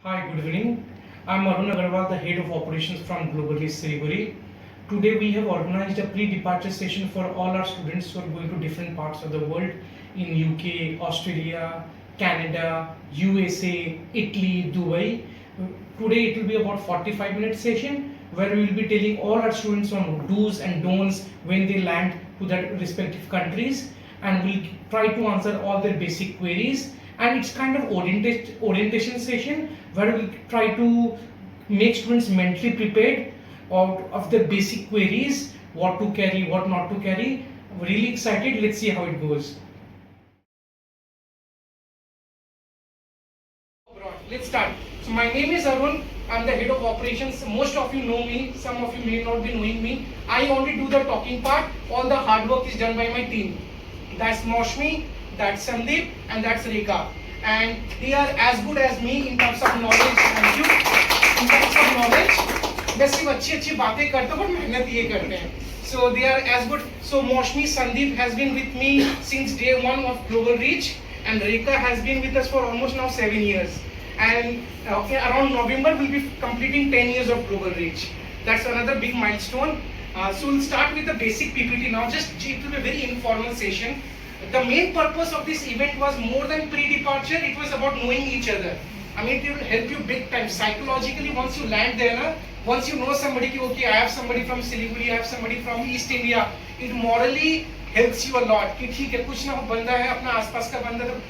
Hi, good evening. I'm Arun Agarwal, the head of operations from Global Reach Siliguri. Today we have organized a pre-departure session for all our students who are going to different parts of the world in UK, Australia, Canada, USA, Italy, Dubai. Today it will be about 45-minute session where we will be telling all our students on do's and don'ts when they land to their respective countries, and we'll try to answer all their basic queries. And it's kind of orientation session where we try to make students mentally prepared of the basic queries, what to carry, what not to carry. Really excited. Let's see how it goes. Let's start. So my name is Arun. I'm the head of operations. Most of you know me. Some of you may not be knowing me. I only do the talking part. All the hard work is done by my team. That's Moshmi, that's Sandeep, and that's Rekha. And they are as good as me in terms of knowledge. Thank you. In terms of knowledge, मैं सिर्फ अच्छी बातें करता हूँ, but मेहनत ये करते हैं. So they are as good. So Moshmi Sandeep has been with me since day one of Global Reach, and Rekha has been with us for almost now 7 years. And around November we'll be completing 10 years of Global Reach. That's another big milestone. So we'll start with the basic PPT now. Just it will be a very informal session. The main purpose of this event was more than pre-departure. It was about knowing each other. I mean, it will help you big time psychologically once you land there. Na? Once you know somebody, okay, I have somebody from Siliguri, I have somebody from East India. It morally helps you a lot. कि ठीक है, कुछ ना बंदा है अपना आसपास का बंदा तो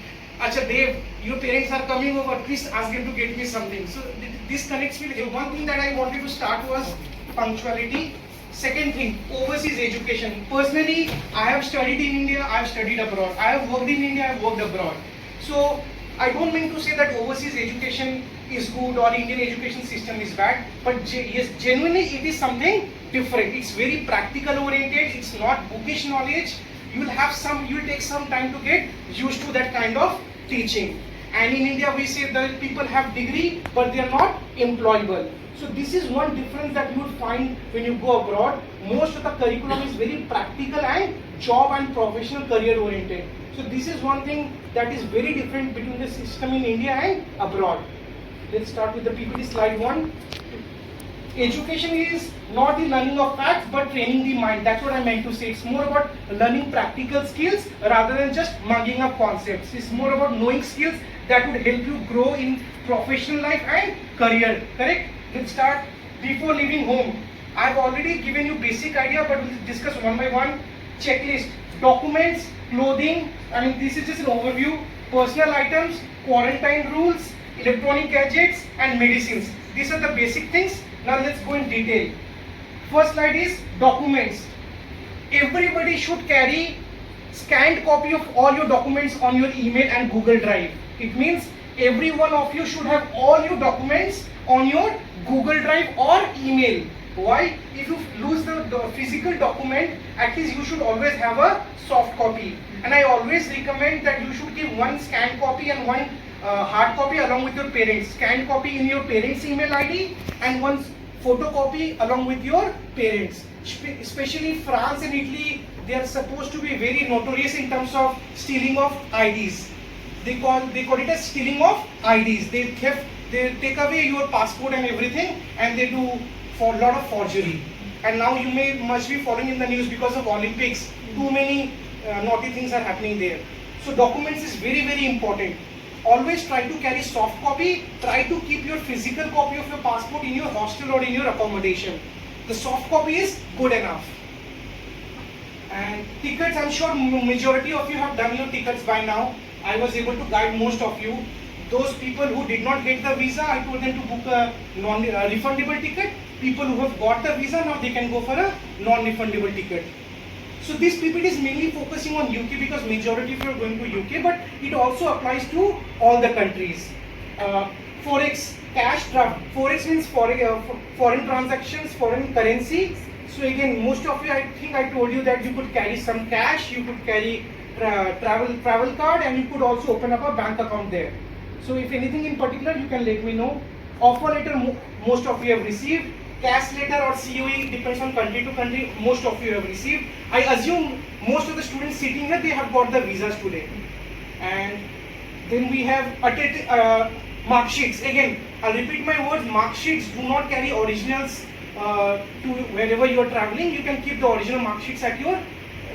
अच्छा Dev, your parents are coming over. Please ask them to get me something. So this connects me. One thing that I wanted to start was punctuality. Second thing, overseas education. Personally, I have studied in India, I have studied abroad. I have worked in India, I have worked abroad. So I don't mean to say that overseas education is good or Indian education system is bad, but yes, genuinely it is something different. It's very practical oriented. It's not bookish knowledge. You will take some time to get used to that kind of teaching. And in India, we say that people have degree, but they are not employable. So this is one difference that you will find when you go abroad. Most of the curriculum is very practical and job and professional career oriented. So this is one thing that is very different between the system in India and abroad. Let's start with the PPT slide 1. Education is not the learning of facts but training the mind. That's what I meant to say. It's more about learning practical skills rather than just mugging up concepts. It's more about knowing skills that would help you grow in professional life and career. Correct? Let's start. Before leaving home, I've already given you basic idea, but we'll discuss one by one. Checklist, documents, clothing. I mean, this is just an overview. Personal items, quarantine rules, electronic gadgets, and medicines. These are the basic things. Now let's go in detail. First slide is documents. Everybody should carry scanned copy of all your documents on your email and Google Drive. It means every one of you should have all your documents on your Google Drive or email. Why? If you lose the physical document, at least you should always have a soft copy. And I always recommend that you should give one scanned copy and one hard copy along with your parents. Scanned copy in your parents' email ID and one photocopy along with your parents. Especially France and Italy, they are supposed to be very notorious in terms of stealing of IDs. They call it as stealing of IDs. They take away your passport and everything, and they do for a lot of forgery. And now you must be following in the news because of Olympics. Too many naughty things are happening there. So documents is very, very important. Always try to carry soft copy. Try to keep your physical copy of your passport in your hostel or in your accommodation. The soft copy is good enough. And tickets, I'm sure majority of you have done your tickets by now. I was able to guide most of you. Those people who did not get the visa, I told them to book a non-refundable ticket. People who have got the visa, now they can go for a non-refundable ticket. So this PPT is mainly focusing on UK because majority of you are going to UK, but it also applies to all the countries. Forex, cash draft. Forex means foreign transactions, foreign currency. So again, most of you, I think I told you that you could carry some cash, you could carry travel card, and you could also open up a bank account there. So if anything in particular, you can let me know. Offer letter, most of you have received. Cash letter or COE, depends on country to country, most of you have received. I assume most of the students sitting here, they have got the visas today. And then we have Mark sheets, again, I'll repeat my words, mark sheets, do not carry originals to wherever you are traveling. You can keep the original mark sheets at your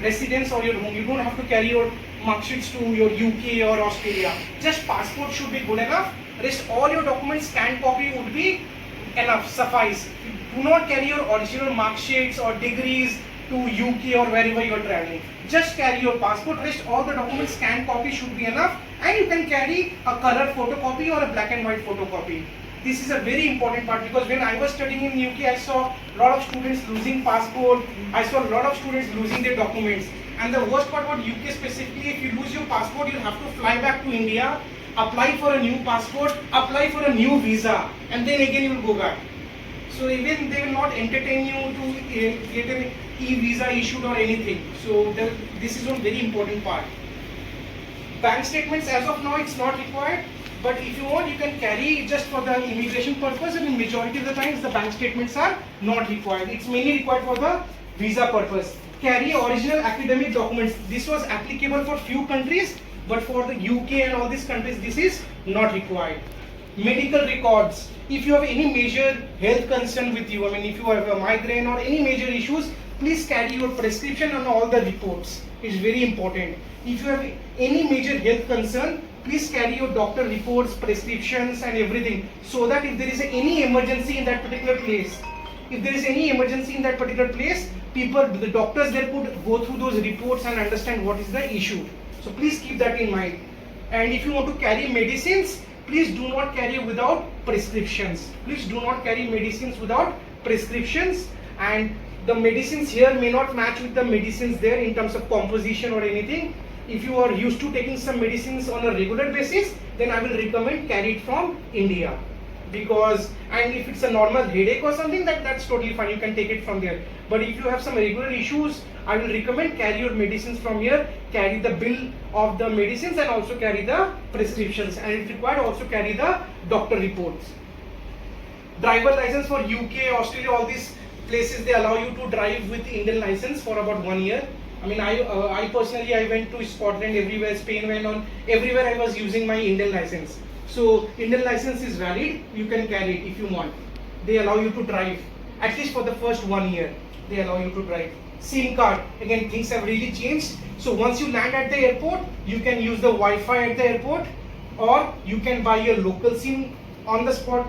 residence or your home. You don't have to carry your mark sheets to your UK or Australia. Just passport should be good enough. Rest all your documents, scanned copy would be enough, suffice. Do not carry your original mark sheets or degrees to UK or wherever you are traveling. Just carry your passport. Rest all the documents, scanned copy should be enough, and you can carry a color photocopy or a black and white photocopy. This is a very important part, because when I was studying in UK, I saw a lot of students losing passport. I saw a lot of students losing their documents. And the worst part about UK specifically, if you lose your passport, you have to fly back to India, apply for a new passport, apply for a new visa, and then again you will go back. So even they will not entertain you to get an e-visa issued or anything. So this is one very important part. Bank statements, as of now, it's not required. But if you want, you can carry just for the immigration purpose, and in majority of the times the bank statements are not required. It's mainly required for the visa purpose. Carry original academic documents. This was applicable for few countries, but for the UK and all these countries, this is not required. Medical records. If you have any major health concern with you, I mean if you have a migraine or any major issues, please carry your prescription and all the reports. It's very important. If you have any major health concern, please carry your doctor reports, prescriptions and everything, so that if there is any emergency in that particular place, the doctors there could go through those reports and understand what is the issue. So please keep that in mind. And if you want to carry medicines, please do not carry without prescriptions. And the medicines here may not match with the medicines there in terms of composition or anything. If you are used to taking some medicines on a regular basis, then I will recommend carry it from India. And if it's a normal headache or something, that's totally fine, you can take it from there. But if you have some regular issues, I will recommend carry your medicines from here, carry the bill of the medicines and also carry the prescriptions, and if required also carry the doctor reports. Driver license for UK, Australia, all these places, they allow you to drive with Indian license for about 1 year. I mean, I personally, I went to Scotland, everywhere, Spain, went on, everywhere I was using my Indian license. So Indian license is valid, you can carry it if you want. They allow you to drive, at least for the first 1 year, they allow you to drive. SIM card, again things have really changed. So once you land at the airport, you can use the Wi-Fi at the airport, or you can buy your local SIM on the spot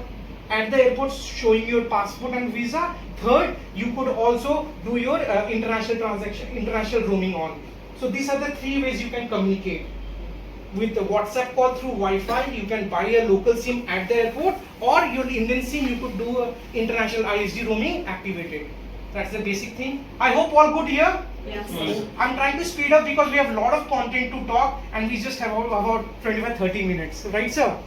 at the airport, showing your passport and visa. Third, you could also do your international roaming on. So these are the 3 ways you can communicate. With the WhatsApp call through Wi-Fi, you can buy a local SIM at the airport, or your Indian SIM, you could do international ISD roaming activated. That's the basic thing. I hope all good here. Yes. I'm trying to speed up because we have a lot of content to talk, and we just have about 25-30 minutes. Right, sir?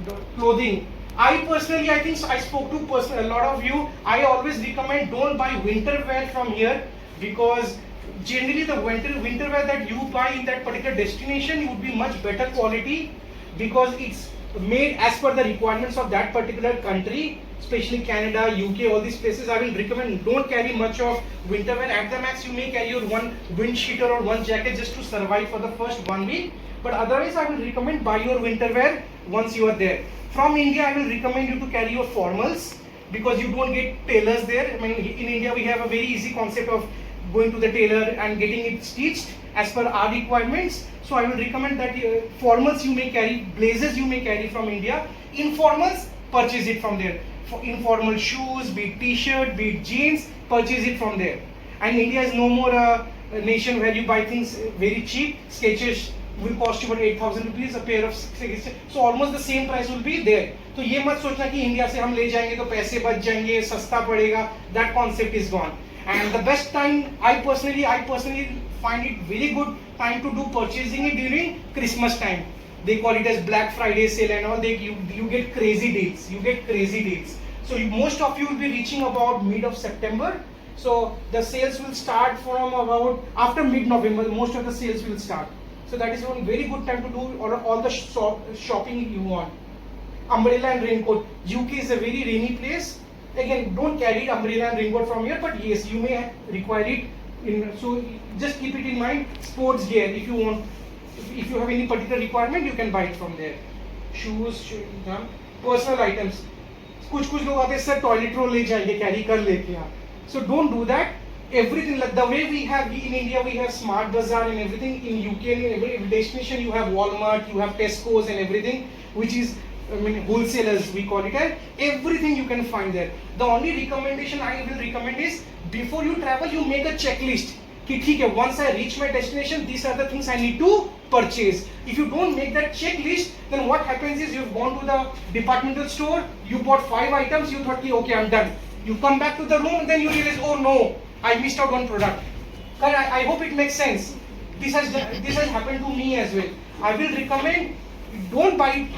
The clothing. I personally, I think I spoke to a lot of you. I always recommend don't buy winter wear from here, because generally the winter wear that you buy in that particular destination would be much better quality, because it's made as per the requirements of that particular country, especially Canada, UK, all these places. I will recommend don't carry much of winter wear. At the max, you may carry your one wind cheater or one jacket just to survive for the first 1 week. But otherwise, I will recommend buy your winter wear once you are there. From India, I will recommend you to carry your formals, because you don't get tailors there. I mean, in India, we have a very easy concept of going to the tailor and getting it stitched as per our requirements. So I will recommend that formals you may carry, blazers you may carry from India. Informals, purchase it from there. For informal shoes, be it t-shirt, be it jeans, purchase it from there. And India is no more a nation where you buy things very cheap. Skechers will cost you about 8,000 rupees a pair of Skechers. So almost the same price will be there. तो ये मत सोचना कि India से हम ले जाएंगे तो पैसे बच जाएंगे, सस्ता पड़ेगा. That concept is gone. And the best time, I personally find it very good time to do purchasing it during Christmas time. They call it as Black Friday sale and all. You get crazy deals. So most of you will be reaching about mid of September. So the sales will start from about after mid-November. Most of the sales will start. So that is one very good time to do all the shopping you want. Umbrella and raincoat. UK is a very rainy place. Again, don't carry umbrella and raincoat from here, but yes, you may require it. So just keep it in mind. Sports gear, if you have any particular requirement, you can buy it from there. Shoes, personal items. कुछ लोग आते हैं sir toilet roll ले जाएंगे, carry कर लेते हैं. So don't do that. Everything like the way we have in India, we have Smart Bazaar and everything. In UK, in every destination you have Walmart, you have Tesco's and everything, which is wholesalers we call it. Everything you can find there. The only recommendation I will recommend is before you travel, you make a checklist. कि ठीक है, once I reach my destination, these are the things I need to purchase. If you don't make that checklist, then what happens is you've gone to the departmental store, you bought 5 items, you thought, okay, I'm done. You come back to the room and then you realize, oh no, I missed out one product. I hope it makes sense. This has happened to me as well. I will recommend don't buy it.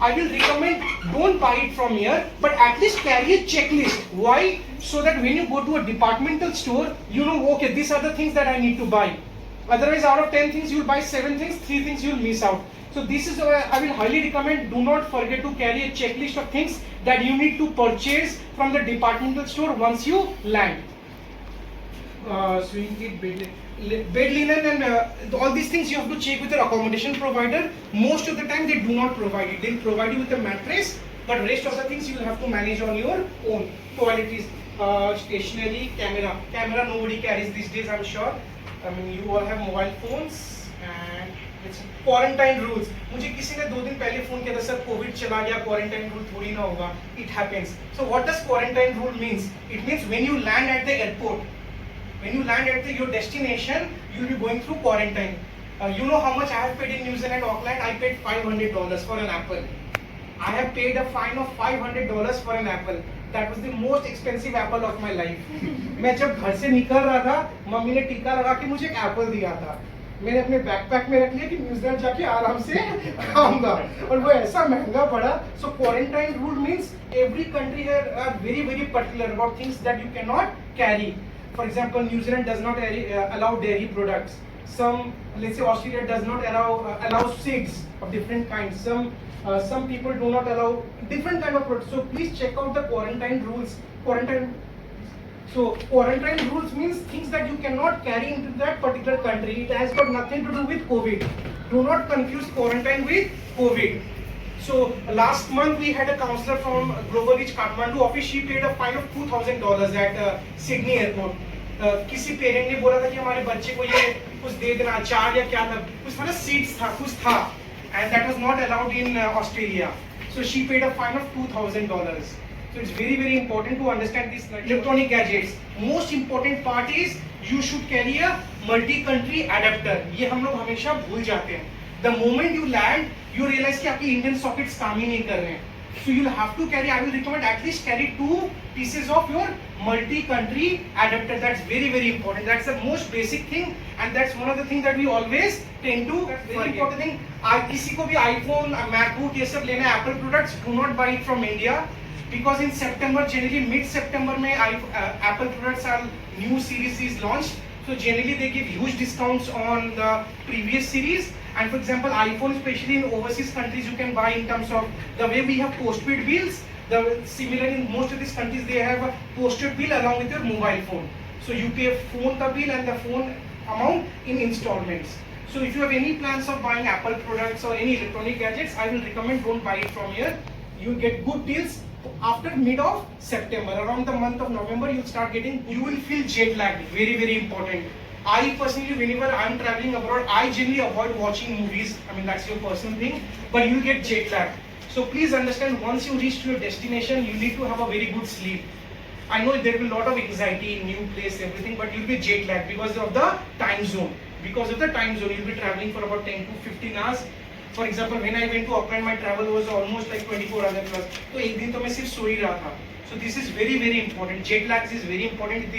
I will recommend don't buy it from here, but at least carry a checklist. Why? So that when you go to a departmental store, you know, okay, these are the things that I need to buy. Otherwise, out of 10 things, you'll buy 7 things, 3 things you'll miss out. So this is why I will highly recommend, do not forget to carry a checklist of things that you need to purchase from the departmental store once you land. Swing kit, bed linen and all these things you have to check with your accommodation provider. Most of the time they do not provide it. They'll provide you with a mattress, but rest of the things you'll have to manage on your own. Toiletries, stationery, camera nobody carries these days, I'm sure. I mean, you all have mobile phones and it's quarantine rules. मुझे किसी ने 2 दिन पहले phone किया था, sir Covid चला गया, quarantine rule थोड़ी ना होगा. It happens. So what does quarantine rule means? It means when you land at the airport, when you land at your destination, you will be going through quarantine. You know how much I have paid in New Zealand, Auckland? I paid $500 for an apple. I have paid a fine of $500 for an apple. That was the most expensive apple of my life. मैं जब घर से निकल रहा था, mummy ने टीका लगा के मुझे एक एप्पल दिया था. मैंने अपने बैकपैक में रख लिया कि न्यूजीलैंड जाके आराम से खाऊंगा, और वो ऐसा महंगा पड़ा. So quarantine rule means every country here are very very particular about things that you cannot carry. For example, New Zealand does not allow dairy products. Let's say Australia does not allow cigs of different kinds. Some people do not allow different kind of products. So please check out the quarantine rules. Quarantine rules means things that you cannot carry into that particular country. It has got nothing to do with COVID. Do not confuse quarantine with COVID. So last month we had a counselor from Global Reach Kathmandu office. She paid a fine of $2,000 at Sydney airport. किसी parent ने बोला था कि हमारे बच्चे को ये कुछ दे देना, अचार या क्या था, कुछ मतलब सीड्स था, कुछ था, and that was not allowed in Australia. So she paid a fine of $2,000. So it's very very important to understand these electronic gadgets. Most important part is you should carry a multi-country adapter. ये हम लोग हमेशा भूल जाते हैं. The moment you land, you realize कि आपके Indian sockets काम ही नहीं कर रहे हैं. So you'll have to carry, I will recommend at least carry 2 pieces of your multi-country adapter. That's very very important. That's the most basic thing, and that's one of the things that we always tend to very important thing. किसी को भी iPhone, MacBook ये सब लेना है, Apple products, do not buy it from India, because in September, generally mid-September में Apple products are new series is launched. So generally they give huge discounts on the previous series. And for example, iPhone, especially in overseas countries, you can buy in terms of the way we have postpaid bills. Similar in most of these countries, they have a postpaid bill along with your mobile phone. So you pay phone the bill and the phone amount in installments. So if you have any plans of buying Apple products or any electronic gadgets, I will recommend don't buy it from here. You will get good deals after mid of September. Around the month of November, you start getting, you will feel jet lagged. Very very important. I personally, whenever I am traveling abroad, I generally avoid watching movies. I mean, that's your personal thing, but you get jet lag. So please understand, once you reach to your destination, you need to have a very good sleep. I know there will be a lot of anxiety, new place, everything, but you'll be jet lagged because of the time zone. Because of the time zone, you'll be traveling for about 10 to 15 hours. For example, when I went to Auckland, my travel was almost like 24 hours plus. So एक दिन तो मैं सिर्फ सो ही रहा था. So this is very very important. Jet lag is very important.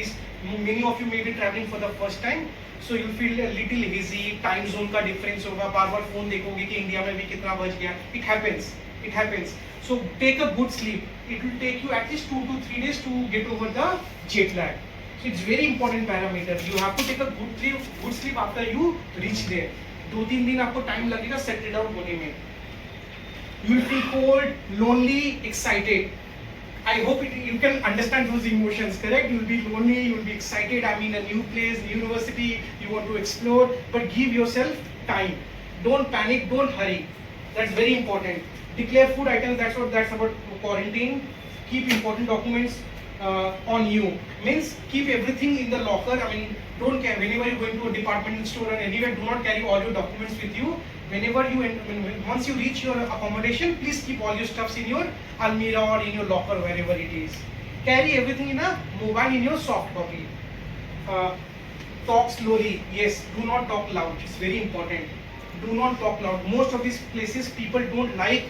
Many of you may be traveling for the first time, so you feel a little hazy. Time zone का difference होगा. बार-बार phone देखोगे कि India में भी कितना बज गया. It happens. It happens. So take a good sleep. It will take you at least 2 to 3 days to get over the jet lag. So it's very important parameter. You have to take a good sleep after you reach there. 2-3 दिन आपको time लगेगा settle down होने में. You will feel cold, lonely, excited. I hope you can understand those emotions, correct? You will be lonely, you will be excited. I mean, a new place, university, you want to explore, but give yourself time. Don't panic, don't hurry. That's very important. Declare food items, that's about quarantine. Keep important documents on you. Means keep everything in the locker. I mean, don't care. Whenever you go into a departmental store or anywhere, do not carry all your documents with you. Whenever you, once you reach your accommodation, please keep all your stuffs in your almirah or in your locker, wherever it is. Carry everything in a mobile in your soft copy. Talk slowly. Yes, do not talk loud. It's very important. Do not talk loud. Most of these places people don't like.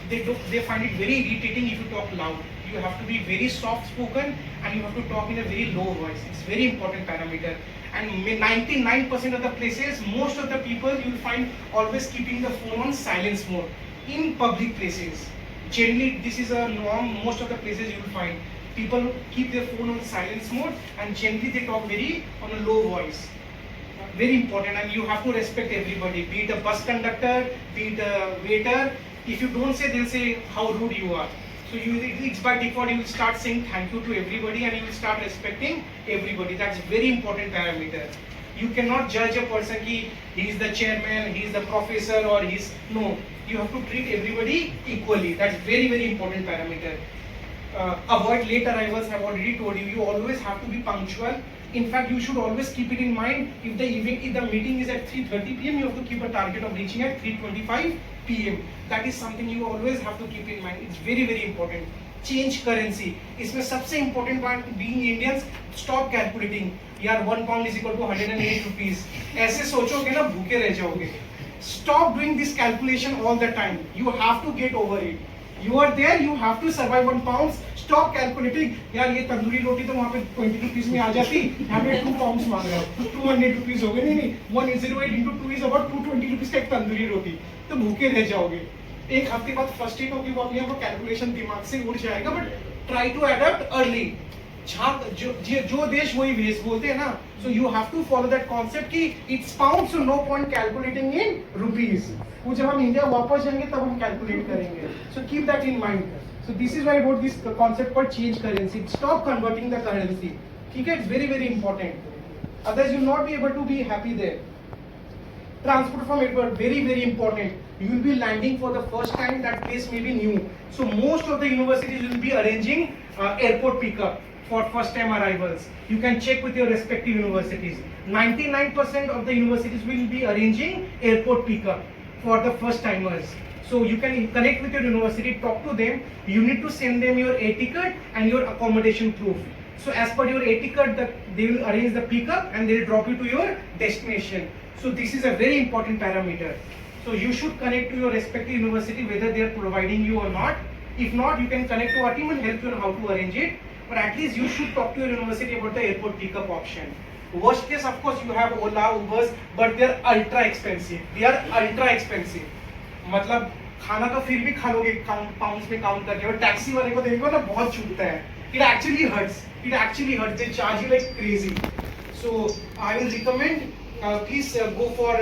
They find it very irritating if you talk loud. You have to be very soft spoken and you have to talk in a very low voice. It's very important parameter. And 99% of the places, most of the people you will find always keeping the phone on silence mode in public places. Generally, this is a norm. Most of the places you will find people keep their phone on silence mode and generally they talk very on a low voice. Very important, and you have to respect everybody, be it a bus conductor, be it a waiter. If you don't say, they'll say how rude you are. So it's by default you will start saying thank you to everybody and you will start respecting everybody. That's very important parameter. You cannot judge a person he is the chairman, he is the professor, or he's no. You have to treat everybody equally. That's very important parameter. Avoid late arrivals. I've already told you. You always have to be punctual. In fact, you should always keep it in mind. If the meeting is at 3:30 p.m., you have to keep a target of reaching at 3:25 p.m. That is something you always have to keep in mind. It's very important. Change currency. इसमें सबसे important part, being Indians, stop calculating. यार 1 pound is equal to 108 rupees. ऐसे सोचोगे ना भूखे रह जाओगे. Stop doing this calculation all the time. You have to get over it. You are there, you have to survive 1 pound. Stop calculating. यार ये तंदूरी रोटी तो वहाँ पे 20 rupees में आ जाती. यहाँ पे 2 pounds मांग रहा हूँ. 200 rupees हो गए. नहीं 108 into 2 is about 220 rupees का एक तंदूरी रोटी. तो भूखे रह जाओगे. एक हफ्ते बाद फ्रस्ट्रेट होगी वो अपने आप को कैलकुलेशन दिमाग से उड़ जाएगा. But try to adopt early. जो देश वही वेश बोलते हैं ना. So you have to follow that concept कि it's pounds, so no point calculating in rupees. वो जब हम इंडिया वापस जाएंगे तब हम कैलकुलेट करेंगे. So keep that in mind. So this is why I wrote this concept called change currency. Stop converting the currency. ठीक है? It's very important. Otherwise you will not be able to be happy there. Transport from airport, very important. You will be landing for the first time. That place may be new. So most of the universities will be arranging airport pickup for first time arrivals. You can check with your respective universities. 99% of the universities will be arranging airport pickup for the first timers. So you can connect with your university, talk to them. You need to send them your air ticket and your accommodation proof. So as per your air ticket, they will arrange the pickup and they will drop you to your destination. So this is a very important parameter. So you should connect to your respective university whether they are providing you or not. If not, you can connect to our team and help you on how to arrange it. But at least you should talk to your university about the airport pickup option. Worst case, of course, you have Ola, Ubers, but they are ultra expensive. मतलब खाना तो फिर भी खा लोगे pounds में count करके, और टैक्सी वाले को देखो ना बहुत छूटता है. It actually hurts. They charge you like crazy. So I will recommend please go for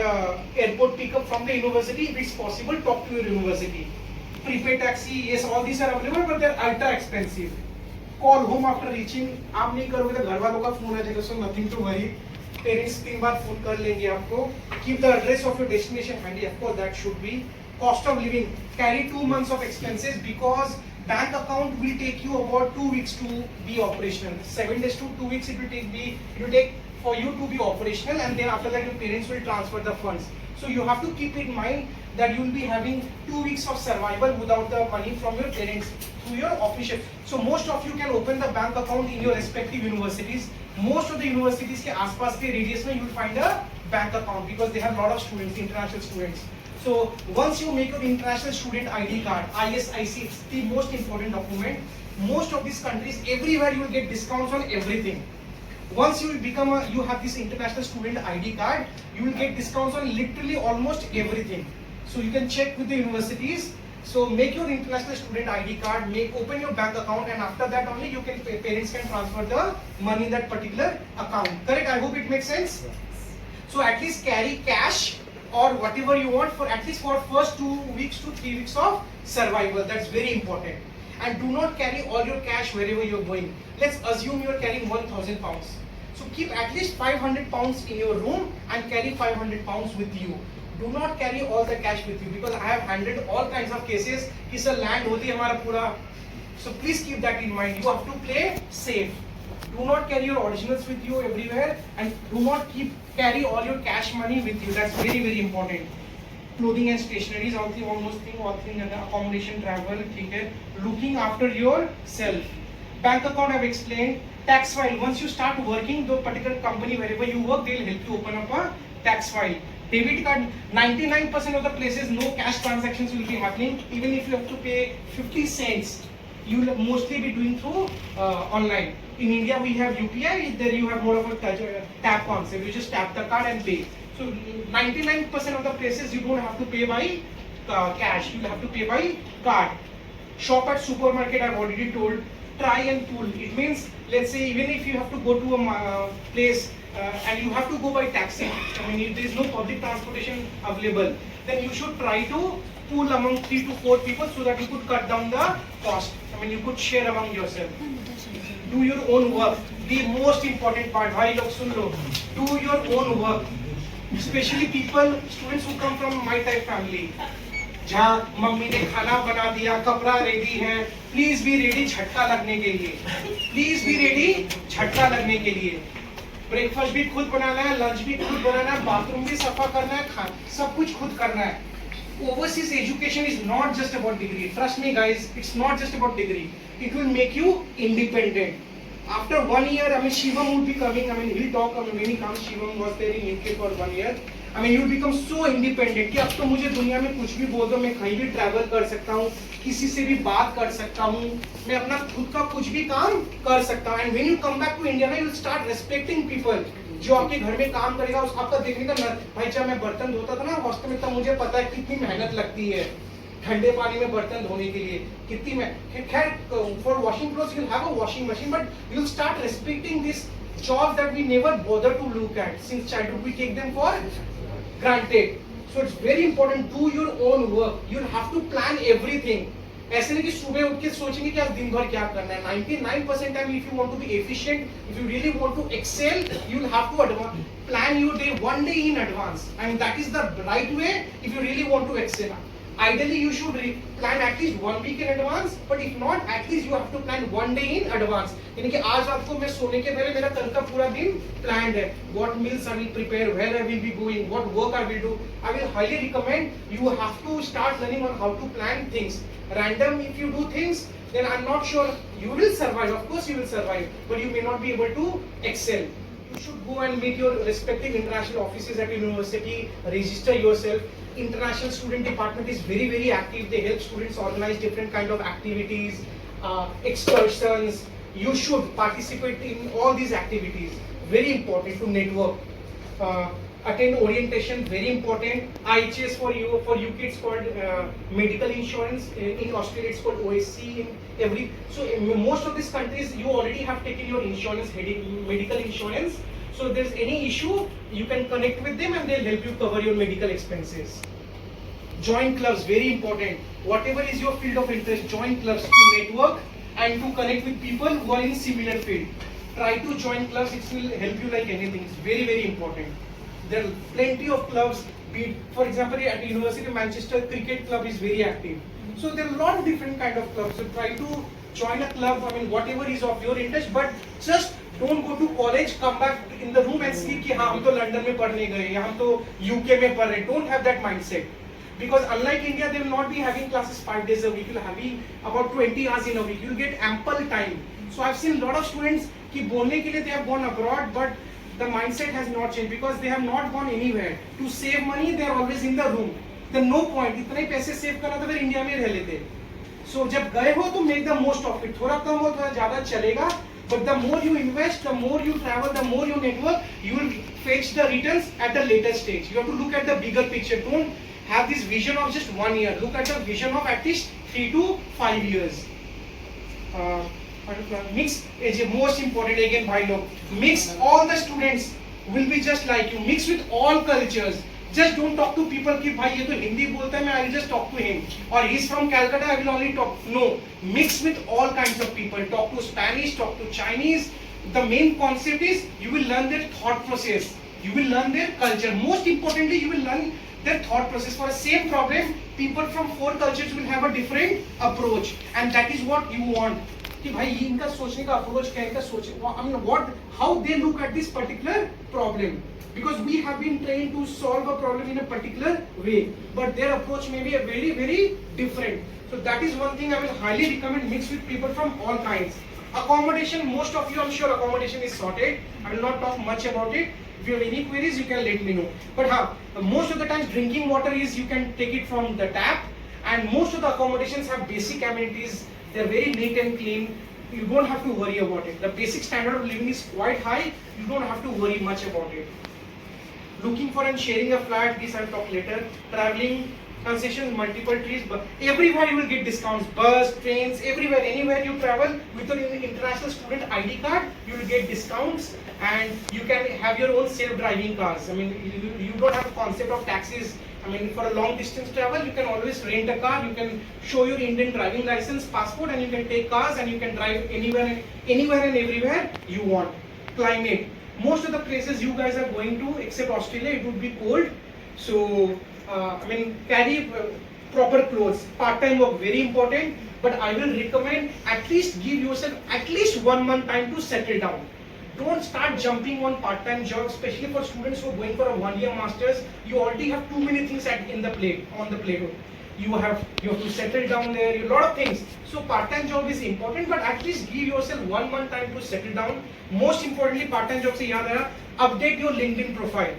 airport pickup from the university. If it's possible, talk to your university. Prepaid taxi, yes, all these are available, but they're ultra expensive. Call home after reaching. आप नहीं करोगे तो घर वालों का phone आ जाएगा. So nothing to worry. Parents 3 bar phone कर लेंगे आपको. Keep the address of your destination handy. Of course, that should be. Cost of living. Carry 2 months of expenses because bank account will take you about 2 weeks to be operational. 7 days to 2 weeks it will take for you to be operational, and then after that your parents will transfer the funds. So you have to keep in mind that you will be having 2 weeks of survival without the money from your parents through your official. So most of you can open the bank account in your respective universities. Most of the universities के आसपास के radius में you will find a bank account because they have a lot of students, international students. So once you make your international student ID card, ISIC, it's the most important document. Most of these countries, everywhere you will get discounts on everything. Once you will you have this international student ID card, you will get discounts on literally almost everything. So you can check with the universities. So make your international student ID card, open your bank account, and after that only parents can transfer the money in that particular account. Correct? I hope it makes sense. So at least carry cash or whatever you want for at least for first 2 weeks to 3 weeks of survival. That's very important. And do not carry all your cash wherever you're going. Let's assume you're carrying 1,000 pounds. So keep at least 500 pounds in your room and carry 500 pounds with you. Do not carry all the cash with you, because I have handled all kinds of cases कि sir land होती है हमारा पूरा. So please keep that in mind. You have to play safe. Do not carry your originals with you everywhere, and do not carry all your cash money with you. That's very very important. Clothing and stationery is almost thing, all thing, accommodation, travel, ठीक है. Looking after yourself. Bank account I've explained. Tax file. Once you start working, the particular company wherever you work, they'll help you open up a tax file. Debit card. 99% of the places no cash transactions will be happening. Even if you have to pay 50 cents, you will mostly be doing through online. In India we have UPI. There you have more of a tap concept. You just tap the card and pay. So 99% of the places you don't have to pay by cash. You have to pay by card. Shop at supermarket. I've already told. Try and pull. It means, let's say, even if you have to go to a place and you have to go by taxi. I mean, if there is no public transportation available, then you should try to pool among 3 to 4 people so that you could cut down the cost. I mean, you could share among yourself. Do your own work. The most important part. भाई लोग सुन लो. Do your own work. Especially people, students who come from my type family. जहाँ mummy ने खाना बना दिया, कपड़ा ready है, please be ready झटका लगने के लिए. प्लीज बी रेडी झटका लगने के लिए. ब्रेकफास्ट भी खुद बनाना है, लंच भी खुद बनाना है, बाथरूम भी सफा करना है, सब कुछ खुद करना है. Overseas education is not just about degree. Trust me guys, it's not just about degree. It will make you independent. After 1 year, I mean Shivam will be coming, I mean he'll talk, I mean when he comes, Shivam was there in UK for 1 year. I mean you'll become so independent कि अब तो मुझे दुनिया में कुछ भी बोल दो, मैं कहीं भी ट्रैवल कर सकता हूँ, किसी से भी बात कर सकता हूँ, मैं अपना खुद का कुछ भी काम कर सकता हूँ. And when you come back to India, you will start respecting people. जो आपके घर में काम करेगा उस आपका देखने का भाई जब मैं बर्तन धोता था ना हॉस्टल में, तब मुझे पता है कितनी मेहनत लगती है ठंडे पानी में बर्तन धोने के लिए. कितनी मैं खैर for washing clothes you have a washing machine, but you will start respecting this jobs that we never bother to look at since childhood. We take them for granted. So it's very important. Do your own work. You'll have to plan everything. ऐसे नहीं कि सुबह उठ के सोचेंगे कि आज दिन भर क्या करना है. 99% time if you want to be efficient, if you really want to excel, you'll have to plan your day 1 day in advance. And that is the right way if you really want to excel. Ideally you should plan at least 1 week in advance, but if not, at least you have to plan 1 day in advance. यानी कि आज रात को मैं सोने के पहले मेरा कल का पूरा दिन planned है. What meals I will prepare, where I will be going, what work I will do. I will highly recommend you have to start learning on how to plan things. Random if you do things, then I'm not sure you will survive. Of course you will survive, but you may not be able to excel. You should go and meet your respective international offices at university, register yourself. International student department is very very active. They help students organize different kind of activities, excursions. You should participate in all these activities. Very important to network. Attend orientation, very important. IHS for you, for UK it's called medical insurance. In Australia it's called OSC. So in most of these countries you already have taken your insurance, medical insurance. So if there's any issue, you can connect with them and they'll help you cover your medical expenses. Join clubs, very important. Whatever is your field of interest, join clubs to network and to connect with people who are in similar field. Try to join clubs, it will help you like anything. It's very very important. There are plenty of clubs. For example, at the University of Manchester, cricket club is very active. So there are a lot of different kind of clubs. So try to join a club. I mean, whatever is of your interest, but just don't go to college, come back in the room and sleep कि हाँ हम तो London में पढ़ने गए या हम तो UK में पढ़ रहे. Don't have that mindset. Because unlike India, they will not be having classes 5 days a week. You'll having about 20 hours in a week. You'll get ample time. So I've seen a lot of students कि बोलने के लिए they have gone abroad, but the mindset has not changed because they have not gone anywhere. To save money, they are always in the room. Then no point. इतने पैसे save करना तो फिर India में रह लेते. So जब गए हो तो make the most of it. थोड़ा कम हो थोड़ा ज़्यादा चलेगा. But the more you invest, the more you travel, the more you network, you will fetch the returns at a later stage. You have to look at the bigger picture. Don't have this vision of just 1 year. Look at the vision of at least 3 to 5 years. Mix is the most important again, bhai log. Mix all the students will be just like you. Mix with all cultures. Just don't talk to people कि भाई ये तो हिंदी बोलता है मैं I will just talk to him. Or he's from Calcutta, I will only talk. No, mix with all kinds of people. Talk to Spanish, talk to Chinese. The main concept is you will learn their thought process. You will learn their culture. Most importantly, you will learn their thought process. For the same problem, people from 4 cultures will have a different approach, and that is what you want. कि भाई इनका सोचने का approach क्या है, इनका सोच, I mean what, how they look at this particular problem. Because we have been trained to solve a problem in a particular way, but their approach may be a very, very different. So that is one thing I will highly recommend. Mix with people from all kinds. Accommodation, most of you, I'm sure accommodation is sorted. I will not talk much about it. If you have any queries, you can let me know. But most of the times drinking water is, you can take it from the tap, and most of the accommodations have basic amenities. They're very neat and clean. You don't have to worry about it. The basic standard of living is quite high. You don't have to worry much about it. Looking for and sharing a flat, this I'll talk later. Traveling, concessions, multiple trees, but everywhere you will get discounts. Bus, trains, everywhere, anywhere you travel with an international student ID card, you will get discounts, and you can have your own self-driving cars. I mean, you don't have a concept of taxis. I mean, for a long distance travel, you can always rent a car. You can show your Indian driving license, passport, and you can take cars and you can drive anywhere and everywhere you want. Climate. Most of the places you guys are going to, except Australia, it would be cold. So, I mean, carry proper clothes. Part-time work, very important. But I will recommend at least give yourself at least 1 month time to settle down. Don't start jumping on part-time jobs, especially for students who are going for a 1-year masters. You already have too many things on the plate. You have to settle down there, a lot of things. So part-time job is important, but at least give yourself 1 month time to settle down. Most importantly, part-time job se yaad aaya, update your LinkedIn profile.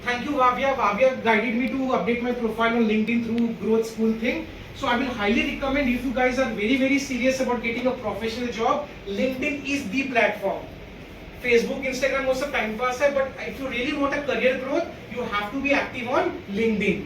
Thank you, Vavya. Vavya guided me to update my profile on LinkedIn through Growth School thing. So I will highly recommend, if you guys are very, very serious about getting a professional job, LinkedIn is the platform. Facebook, Instagram also time pass hai, but if you really want a career growth, you have to be active on LinkedIn.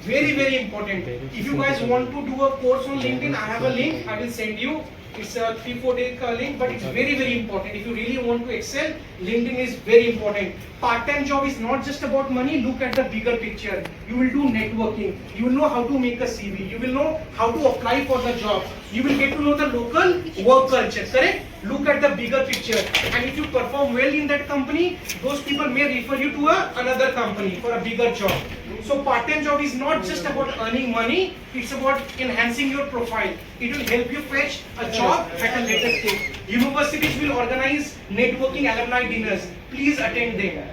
Very, very important. If you guys want to do a course on LinkedIn, I have a link. I will send you. It's a 3-4 day link, but it's very, very important. If you really want to excel, LinkedIn is very important. Part-time job is not just about money. Look at the bigger picture. You will do networking. You will know how to make a CV. You will know how to apply for the job. You will get to know the local work culture. Correct? Look at the bigger picture. And if you perform well in that company, those people may refer you to another company for a bigger job. So part-time job is not just about earning money, it's about enhancing your profile. It will help you fetch a job at a later stage. Universities will organize networking alumni dinners. Please attend them.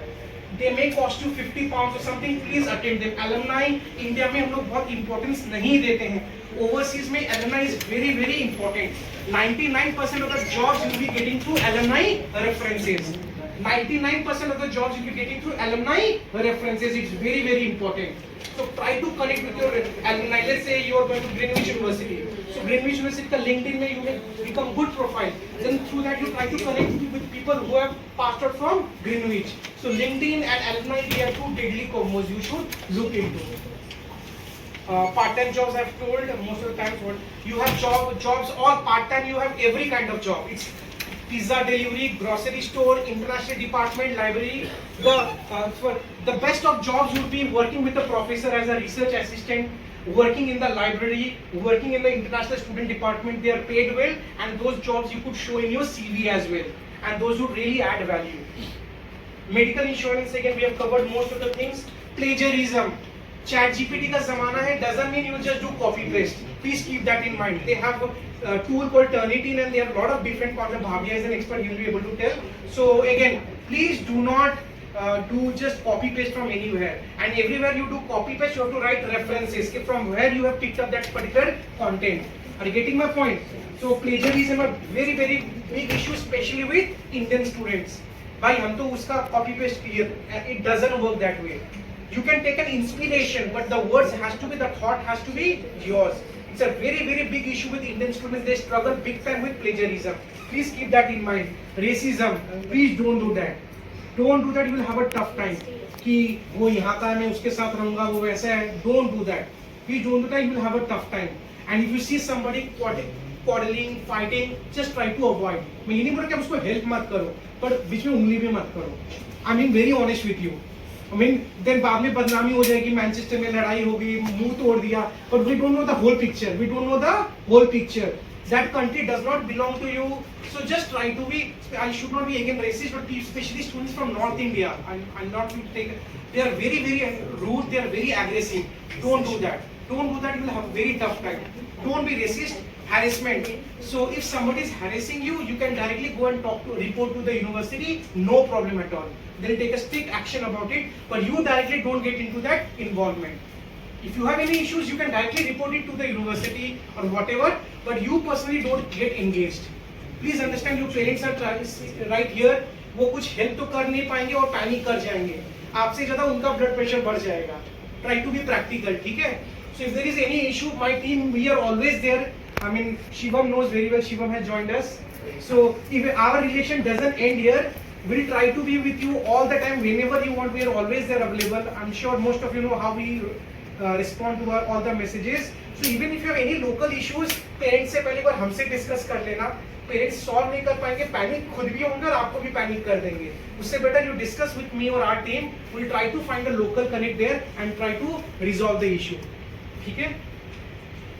They may cost you 50 pounds or something. Please attend them. Alumni, India में हम लोग बहुत importance नहीं देते हैं. Overseas में alumni is very, very important. 99% of the jobs you will be getting through alumni references. 99% of the jobs you'll be getting through alumni references. It's very, very important. So try to connect with your alumni. Let's say you are going to Greenwich University. So Greenwich University ka LinkedIn mein you will become good profile. Then through that you try to connect with people who have passed out from Greenwich. So LinkedIn and alumni, they are two deadly combos you should look into. Part-time jobs I've told most of the times what you have jobs all part-time. You have every kind of job. It's pizza delivery, grocery store, international department, library. The best of jobs would be working with a professor as a research assistant, working in the library, working in the international student department. They are paid well, and those jobs you could show in your CV as well, and those would really add value. Medical insurance, again we have covered most of the things. Plagiarism. ChatGPT का ज़माना है, doesn't mean you just do copy paste. Please keep that in mind. They have a tool called Turnitin, and they have a lot of different concepts. Bhavya is an expert; he will be able to tell. So again, please do not do just copy paste from anywhere. And everywhere you do copy paste, you have to write references from where you have picked up that particular content. Are you getting my point? So plagiarism is a very, very big issue, especially with Indian students. भाई हम तो उसका copy paste clear. It doesn't work that way. You can take an inspiration, but the words has to be, the thought has to be yours. It's a very, very big issue with Indian students. They struggle big time with plagiarism. Please keep that in mind. Racism, please don't do that. Don't do that, you will have a tough time. कि वो यहाँ का है मैं उसके साथ रहूँगा वो वैसा है. Don't do that. Please don't do that, you will have a tough time. And if you see somebody quarreling, fighting, just try to avoid. मैं ये नहीं बोल रहा कि आप उसको help मत करो, पर बीच में उंगली भी मत करो. I'm being very honest with you. I mean, then बाद में बदनामी हो जाएगी, मैनचेस्टर में लड़ाई होगी, मुंह तोड़ दिया, but we don't know the whole picture. We don't know the whole picture. That country does not belong to you. So just try to be, I should not be again racist, but especially students from North India, I'm not going to take, they are very, very rude, they are very aggressive. Don't do that. Don't do that, you will have a very tough time. Don't be racist. Harassment. So if somebody is harassing you, you can directly go and report to the university, no problem at all. They'll take a strict action about it, but you directly don't get into that involvement. If you have any issues, you can directly report it to the university or whatever, but you personally don't get engaged. Please understand, your parents are right here. वो कुछ help तो कर नहीं पाएंगे और panic कर जाएंगे. आपसे ज़्यादा उनका blood pressure बढ़ जाएगा. Try to be practical, ठीक है? So if there is any issue, my team, we are always there. I mean, Shivam knows very well. Shivam has joined us. So if our relation doesn't end here, we'll try to be with you all the time. Whenever you want, we are always there available. I'm sure most of you know how we respond to all the messages. So even if you have any local issues, parents से पहले बार हमसे discuss कर लेना. Parents solve नहीं कर पाएंगे, panic खुद भी होंगे और आपको भी panic कर देंगे. उससे better you discuss with me or our team. We'll try to find a local connect there and try to resolve the issue. ठीक है?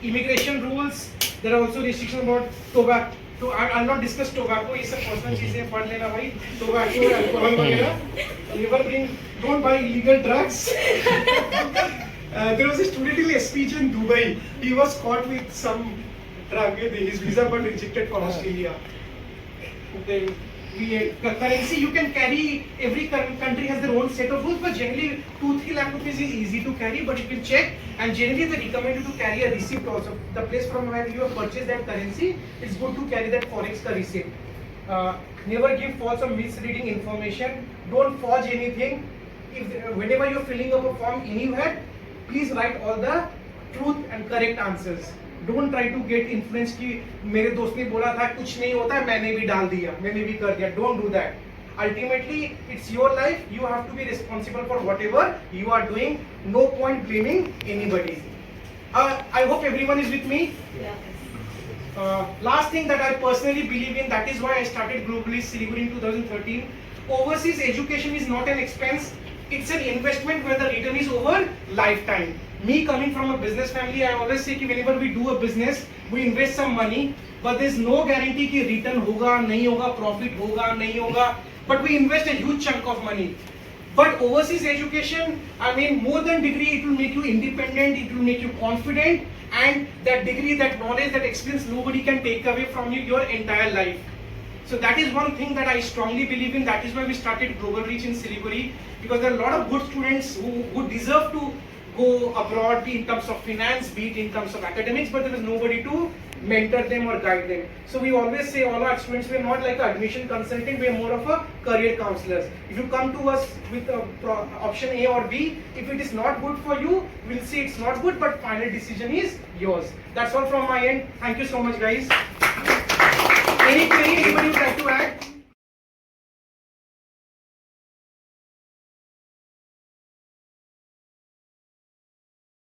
Immigration rules. There are also restrictions about tobacco. So I'll not discuss tobacco. ये सब personal चीजें पढ़ लेना भाई. Tobacco, alcohol वगैरह. Never bring. Don't buy illegal drugs. There was a student in SPG in Dubai. He was caught with some drug. His visa got rejected for Australia. Then currency you can carry. Every country has their own set of rules, but generally 2-3 lakh rupees is easy to carry. But you can check, and generally they recommend you to carry a receipt also. The place from where you have purchased that currency, it's good to carry that forex ka receipt. Never give false or misleading information. Don't forge anything. Whenever you're filling up a form anywhere, please write all the truth and correct answers. Don't try to get influence कि मेरे दोस्त ने बोला था कुछ नहीं होता है मैंने भी डाल दिया मैंने भी कर दिया. Don't do that. Ultimately, it's your life. You have to be responsible for whatever you are doing. No point blaming anybody. I hope everyone is with me. Yeah. Last thing that I personally believe in, that is why I started Globally Siliguri in 2013. Overseas education is not an expense. It's an investment where the return is over lifetime. Me coming from a business family, I always say कि whenever we do a business, we invest some money, but there's no guarantee कि return होगा, नहीं होगा, profit होगा, नहीं होगा. But we invest a huge chunk of money. But overseas education, I mean, more than degree, it will make you independent, it will make you confident, and that degree, that knowledge, that experience, nobody can take away from you your entire life. So that is one thing that I strongly believe in. That is why we started Global Reach in Siliguri, because there are a lot of good students who deserve to go abroad, be in terms of finance, be it in terms of academics, but there is nobody to mentor them or guide them. So we always say all our students, we are not like an admission consultant, we are more of a career counselors. If you come to us with option A or B, if it is not good for you, we'll say it's not good, but final decision is yours. That's all from my end. Thank you so much, guys. Any query, anybody would like to add?